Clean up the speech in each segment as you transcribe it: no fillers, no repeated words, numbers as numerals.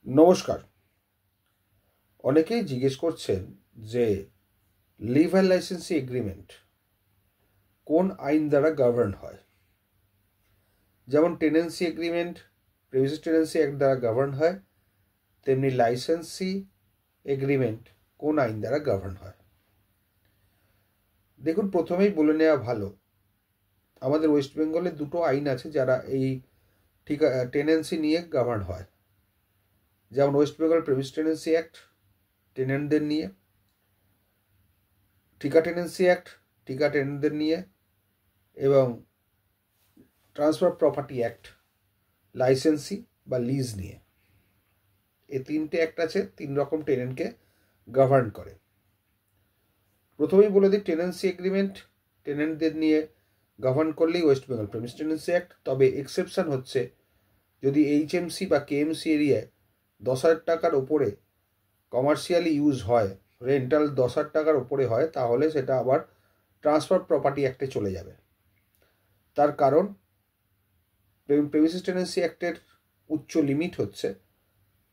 নমস্কার। অনেকেই জিজ্ঞেস করছেন যে লিভার লাইসেন্সি এগ্রিমেন্ট কোন আইন দ্বারা গভর্ন হয়। যেমন tenancy agreement previous tenancy act দ্বারা গভর্ন হয়, তেমনি লাইসেন্সি এগ্রিমেন্ট কোন আইন দ্বারা গভর্ন হয়। দেখুন, প্রথমেই বলে নেওয়া ভালো, আমাদের ওয়েস্ট বেঙ্গলে দুটো আইন আছে যারা এই টেনেন্সি নিয়ে গভর্ন হয়। যেমন West Bengal previous tenancy act টেনেন্টদের নিয়ে, ঠিকা টেনেন্সি অ্যাক্ট ঠিকা টেনেন্টদের নিয়ে, এবং ট্রান্সফার প্রপার্টি অ্যাক্ট লাইসেন্সি বা লিজ নিয়ে। এই তিনটে অ্যাক্ট আছে, তিন রকম টেনেন্টকে গভর্ন করে। প্রথমেই বলে দিই, টেনেন্সি এগ্রিমেন্ট টেনেন্টদের নিয়ে গভর্ন করলেই West Bengal previous tenancy act. তবে এক্সেপশন হচ্ছে যদি এইচএমসি বা কেএমসি এরিয়ায় 10,000 টাকার ওপরে কমার্শিয়ালি ইউজ হয়, রেন্টাল 10,000 টাকার ওপরে হয়, তাহলে সেটা আবার ট্রান্সফার প্রপার্টি অ্যাক্টে চলে যাবে। তার কারণ প্রিভিয়াস টেনেন্সি অ্যাক্টের উচ্চ লিমিট হচ্ছে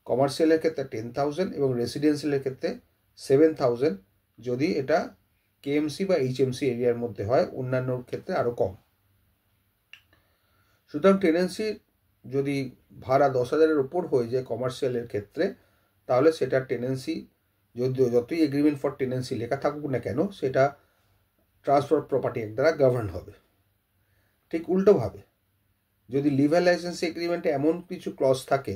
কমার্শিয়ালের ক্ষেত্রে 10,000 এবং রেসিডেন্সিয়ালের ক্ষেত্রে 7,000 যদি এটা কেএমসি বা এইচএমসি এরিয়ার মধ্যে হয়, অন্যান্য ক্ষেত্রে আরও কম। সুতরাং টেনেন্সি যদি ভাড়া 10,000-এর ওপর হয়ে যায় কমার্শিয়ালের ক্ষেত্রে, তাহলে সেটা টেনেন্সি যতই এগ্রিমেন্ট ফর টেনেন্সি লেখা থাকুক না কেন, সেটা ট্রান্সফার প্রপার্টি অ্যাক্ট দ্বারা গভর্ন হবে। ঠিক উল্টোভাবে যদি লিভার লাইসেন্সি এগ্রিমেন্টে এমন কিছু ক্লজ থাকে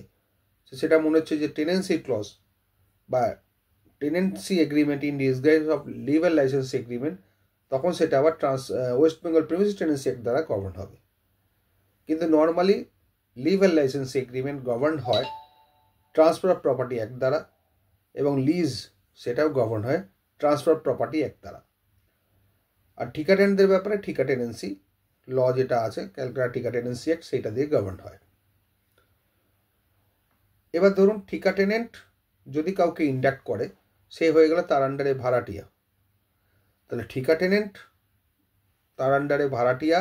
সেটা মনে হচ্ছে যে টেনেন্সি ক্লজ বা tenancy agreement in disguise of লিভার লাইসেন্সি এগ্রিমেন্ট, তখন সেটা আবার west Bengal previous tenancy act দ্বারা গভর্ন হবে। কিন্তু নর্মালি লিভার লাইসেন্সি এগ্রিমেন্ট গভর্ন হয় ট্রান্সফার অফ প্রপার্টি অ্যাক্ট দ্বারা, এবং লিজ সেটাও গভর্ন হয় ট্রান্সফার প্রপার্টি অ্যাক্ট দ্বারা। আর ঠিকা টেনেন্টদের ব্যাপারে ঠিকা টেনেন্সি ল যেটা আছে, ক্যালকাটা ঠিকা টেনেন্সি অ্যাক্ট, সেটা দিয়ে গভর্ন হয়। এবার ধরুন, ঠিকা টেনেন্ট যদি কাউকে ইন্ডাক্ট করে, সে হয়ে গেল তার আন্ডারে ভাড়াটিয়া। তাহলে ঠিকা টেনেন্ট তার আন্ডারে ভাড়াটিয়া,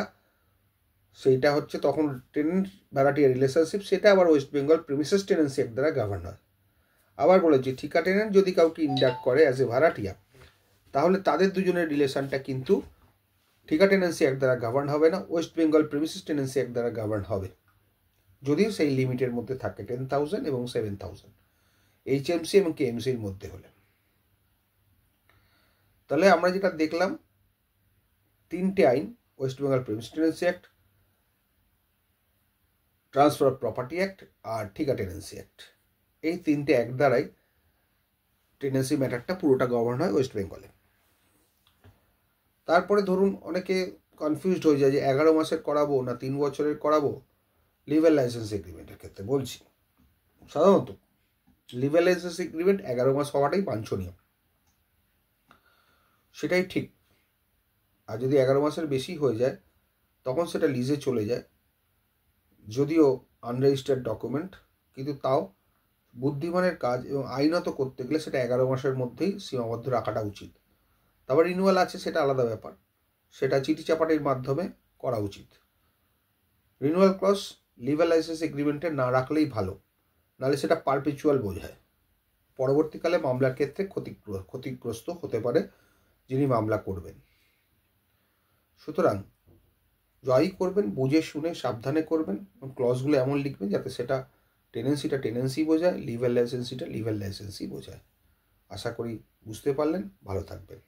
সেইটা হচ্ছে তখন টেনেন্ট ভাড়াটিয়া রিলেশনশিপ, সেটা আবার west Bengal premises tenancy act দ্বারা গভর্ন হয়। আবার বলেছি, ঠিকা টেনেন্ট যদি কাউকে ইন্ডাক্ট করে অ্যাজ এ ভাড়াটিয়া, তাহলে তাদের দুজনের রিলেশনটা কিন্তু ঠিকা টেনেন্সি অ্যাক্ট দ্বারা গভর্ন হবে না, West Bengal premises tenancy act দ্বারা গভর্ন হবে, যদিও সেই লিমিটের মধ্যে থাকে 10,000 এবং 7,000 এইচএমসি এবং কেএমসির মধ্যে হলে। তাহলে আমরা যেটা দেখলাম, তিনটে আইন, West Bengal premises tenancy act, transfer of property act আর ঠিকা টেনেন্সি অ্যাক্ট, এই তিনটে অ্যাক্ট দ্বারাই টেনেন্সি ম্যাটারটা পুরোটা গভর্ন হয় ওয়েস্ট বেঙ্গলে। তারপরে ধরুন, অনেকে কনফিউজড হয়ে যায় যে 11 মাসের করাবো না 3 বছরের করাবো লিভার লাইসেন্স এগ্রিমেন্টের ক্ষেত্রে। বলছি, সাধারণত লিভার লাইসেন্স এগ্রিমেন্ট 11 মাস হওয়াটাই বাঞ্ছনীয়, সেটাই ঠিক। আর যদি 11 মাসের বেশি হয়ে যায়, তখন সেটা লিজে চলে যায়, যদিও আনরেজিস্টার্ড ডকুমেন্ট, কিন্তু তাও বুদ্ধিমানের কাজ এবং আইনত করতে গেলে সেটা 11 মাসের মধ্যেই সীমাবদ্ধ রাখাটা উচিত। তারপর রিনিউয়াল আছে, সেটা আলাদা ব্যাপার, সেটা চিঠি চাপাটির মাধ্যমে করা উচিত। রিনিউয়াল ক্লজ লিভার লাইসেন্স এগ্রিমেন্টে না রাখলেই ভালো, নাহলে সেটা পারপেচুয়াল বোঝায়। পরবর্তীকালে মামলার ক্ষেত্রে ক্ষতিগ্রস্ত হতে পারে যিনি মামলা করবেন। সুতরাং যাই করবেন বুঝে শুনে সাবধানে করবেন, এবং ক্লজগুলো এমন লিখবেন যাতে সেটা টেনেন্সিটা টেনেন্সি বোঝায়, লিভার লাইসেন্সিটা লিভার লাইসেন্সই বোঝায়। আশা করি বুঝতে পারলেন। ভালো থাকবেন।